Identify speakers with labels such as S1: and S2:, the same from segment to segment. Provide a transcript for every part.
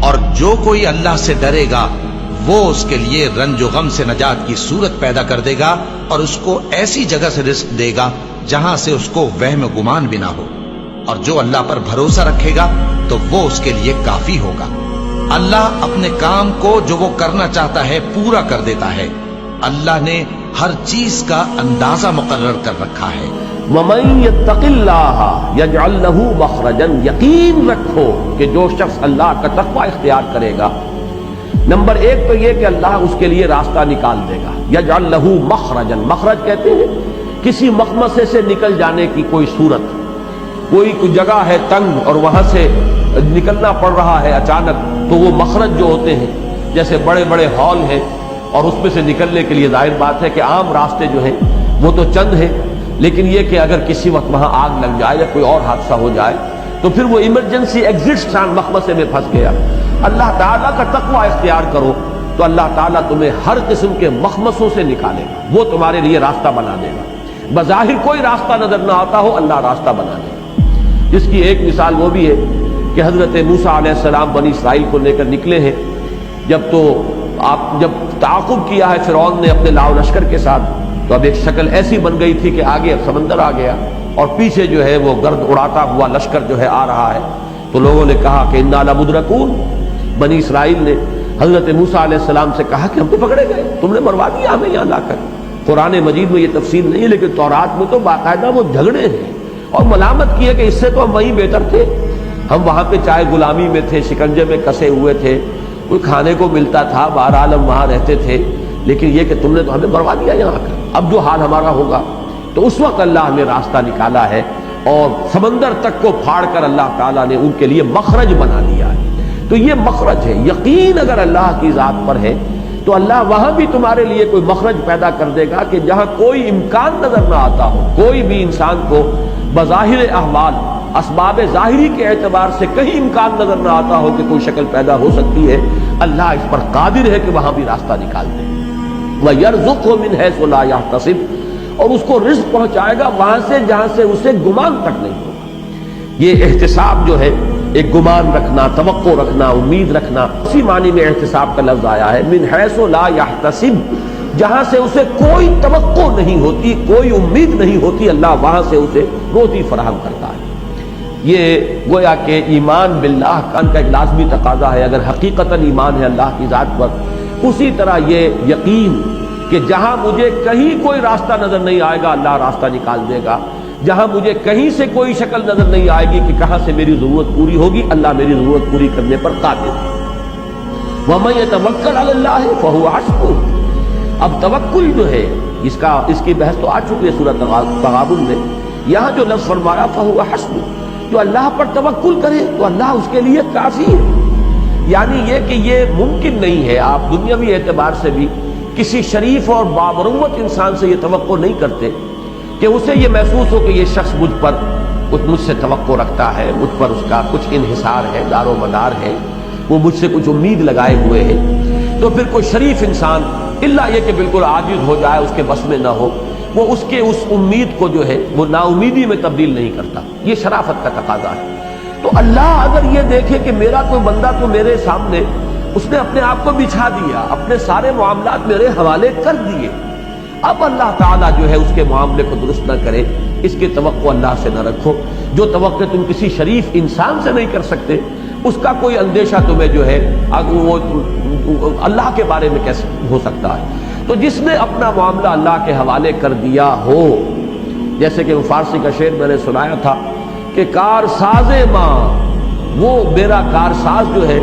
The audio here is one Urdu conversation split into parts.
S1: اور جو کوئی اللہ سے ڈرے گا وہ اس کے لیے رنج و غم سے نجات کی صورت پیدا کر دے گا اور اس کو ایسی جگہ سے رزق دے گا جہاں سے اس کو وہم و گمان بھی نہ ہو، اور جو اللہ پر بھروسہ رکھے گا تو وہ اس کے لیے کافی ہوگا۔ اللہ اپنے کام کو جو وہ کرنا چاہتا ہے پورا کر دیتا ہے۔ اللہ نے ہر چیز کا اندازہ مقرر کر رکھا ہے۔
S2: وَمَن يَتَّقِ اللَّهَ يَجْعَل لَّهُ مَخْرَجًا، یقین رکھو کہ جو شخص اللہ کا تقوی اختیار کرے گا، نمبر ایک تو یہ کہ اللہ اس کے لیے راستہ نکال دے گا۔ یجعل لہ مخرجا، مخرج کہتے ہیں کسی مخمصے سے نکل جانے کی کوئی صورت، کوئی جگہ ہے تنگ اور وہاں سے نکلنا پڑ رہا ہے اچانک، تو وہ مخرج جو ہوتے ہیں جیسے بڑے بڑے ہال ہیں اور اس میں سے نکلنے کے لیے ظاہر بات ہے کہ عام راستے جو ہیں وہ تو چند ہیں، لیکن یہ کہ اگر کسی وقت وہاں آگ لگ جائے یا کوئی اور حادثہ ہو جائے تو پھر وہ ایمرجنسی ایگزٹ مخمصے میں پھنس گیا۔ اللہ تعالیٰ کا تقوی اختیار کرو تو اللہ تعالیٰ تمہیں ہر قسم کے مخمصوں سے نکالے گا، وہ تمہارے لیے راستہ بنا دے گا۔ بظاہر کوئی راستہ نظر نہ آتا ہو، اللہ راستہ بنا دے گا۔ اس کی ایک مثال وہ بھی ہے کہ حضرت موسیٰ علیہ السلام بنی اسرائیل کو لے کر نکلے ہیں، جب تعاقب کیا ہے فرعون نے اپنے لاؤ لشکر کے ساتھ، تو اب ایک شکل ایسی بن گئی تھی کہ آگے سمندر آ گیا اور پیچھے جو ہے وہ گرد اڑاتا ہوا لشکر جو ہے آ رہا ہے، تو لوگوں نے کہا کہ انا لمدرکون۔ بنی اسرائیل نے حضرت موسیٰ علیہ السلام سے کہا کہ ہم تو پکڑے گئے، تم نے مروا دیا ہمیں یہاں لا کر۔ قرآن مجید میں یہ تفصیل نہیں ہے، لیکن تورات میں تو باقاعدہ وہ جھگڑے ہیں اور ملامت کی ہے کہ اس سے تو ہم وہیں بہتر تھے، ہم وہاں پہ چاہے غلامی میں تھے، شکنجے میں کسے ہوئے تھے، کوئی کھانے کو ملتا تھا، بہرحال ہم وہاں رہتے تھے، لیکن یہ کہ تم نے تو ہمیں مروا دیا یہاں کر، اب جو حال ہمارا ہوگا۔ تو اس وقت اللہ نے راستہ نکالا ہے اور سمندر تک کو پھاڑ کر اللہ تعالیٰ نے ان کے لیے مخرج بنا دیا ہے۔ تو یہ مخرج ہے، یقین اگر اللہ کی ذات پر ہے تو اللہ وہاں بھی تمہارے لیے کوئی مخرج پیدا کر دے گا کہ جہاں کوئی امکان نظر نہ آتا ہو، کوئی بھی انسان کو بظاہر احوال اسباب ظاہری کے اعتبار سے کہیں امکان نظر نہ آتا ہو کہ کوئی شکل پیدا ہو سکتی ہے، اللہ اس پر قادر ہے کہ وہاں بھی راستہ نکال دے۔ وَيَرْزُقْهُ مِنْ حَيْثُ لَا يَحْتَسِبُ، اور اس کو رزق پہنچائے گا وہاں سے جہاں سے اسے گمان تک نہیں ہوگا۔ یہ احتساب جو ہے ایک گمان رکھنا، توقع رکھنا، امید رکھنا، اسی معنی میں احتساب کا لفظ آیا ہے، من حیث لا یحتسب، جہاں سے اسے کوئی توقع نہیں ہوتی، کوئی امید نہیں ہوتی، اللہ وہاں سے اسے روزی فراہم کرتا ہے۔ یہ گویا کہ ایمان باللہ کا ایک لازمی تقاضا ہے، اگر حقیقتاً ایمان ہے اللہ کی ذات پر، اسی طرح یہ یقین کہ جہاں مجھے کہیں کوئی راستہ نظر نہیں آئے گا اللہ راستہ نکال دے گا، جہاں مجھے کہیں سے کوئی شکل نظر نہیں آئے گی کہ کہاں سے میری ضرورت پوری ہوگی، اللہ میری ضرورت پوری کرنے پر قادر ہے۔ وَمَن يَتَوَكَّلْ عَلَى اللَّهِ فَهُوَ حَسْبُهُ، اب توکل جو ہے اس کی بحث تو آ چکی ہے سورۃ تغابن میں، یہاں جو لفظ فرمایا فَهُوَ حَسْبُهُ، جو اللہ پر توکل کرے تو اللہ اس کے لیے کافی ہے۔ یعنی یہ کہ یہ ممکن نہیں ہے، آپ دنیاوی اعتبار سے بھی کسی شریف اور بامروت انسان سے یہ توقع نہیں کرتے کہ اسے یہ محسوس ہو کہ یہ شخص مجھ سے توقع رکھتا ہے، مجھ پر اس کا کچھ انحصار ہے، دار و مدار ہے، وہ مجھ سے کچھ امید لگائے ہوئے ہے۔ تو پھر کوئی شریف انسان الا یہ کہ بالکل عاجز ہو جائے، اس کے بس میں نہ ہو، وہ اس امید کو جو ہے وہ نا امیدی میں تبدیل نہیں کرتا، یہ شرافت کا تقاضا ہے۔ تو اللہ اگر یہ دیکھے کہ میرا کوئی بندہ تو میرے سامنے اس نے اپنے آپ کو بچھا دیا، اپنے سارے معاملات میرے حوالے کر دیے، اب اللہ تعالیٰ جو ہے اس کے معاملے کو درست نہ کرے، اس کی توقع اللہ سے نہ رکھو۔ جو توقع تم کسی شریف انسان سے نہیں کر سکتے، اس کا کوئی اندیشہ تمہیں جو ہے وہ اللہ کے بارے میں کیسے ہو سکتا ہے؟ تو جس نے اپنا معاملہ اللہ کے حوالے کر دیا ہو، جیسے کہ فارسی کا شعر میں نے سنایا تھا کہ کار ساز ماں، وہ میرا کارساز جو ہے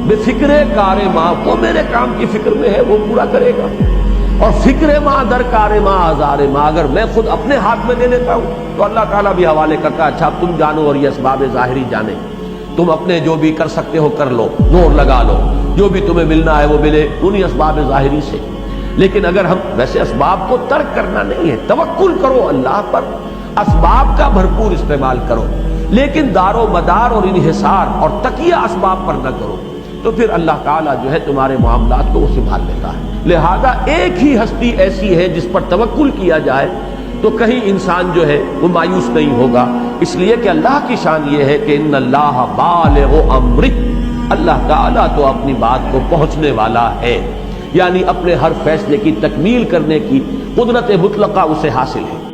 S2: بے فکر کار ماں، وہ میرے کام کی فکر میں ہے، وہ پورا کرے گا، اور فکر ماں در کار ماں آزار ماں، اگر میں خود اپنے ہاتھ میں لے لیتا ہوں تو اللہ تعالیٰ بھی حوالے کرتا ہے، اچھا تم جانو اور یہ اسباب ظاہری جانے، تم اپنے جو بھی کر سکتے ہو کر لو، زور لگا لو، جو بھی تمہیں ملنا ہے وہ ملے انہی اسباب ظاہری سے۔ لیکن اگر ہم ویسے اسباب کو ترک کرنا نہیں ہے، توکل کرو اللہ پر، اسباب کا بھرپور استعمال کرو، لیکن دار و مدار اور انحصار اور تکیہ اسباب پر نہ کرو، تو پھر اللہ تعالیٰ جو ہے تمہارے معاملات کو وہ سنبھال لیتا ہے۔ لہذا ایک ہی ہستی ایسی ہے جس پر توکل کیا جائے تو کہیں انسان جو ہے وہ مایوس نہیں ہوگا، اس لیے کہ اللہ کی شان یہ ہے کہ ان اللہ بالغ امرہ، اللہ تعالیٰ تو اپنی بات کو پہنچنے والا ہے، یعنی اپنے ہر فیصلے کی تکمیل کرنے کی قدرت مطلقہ اسے حاصل ہے۔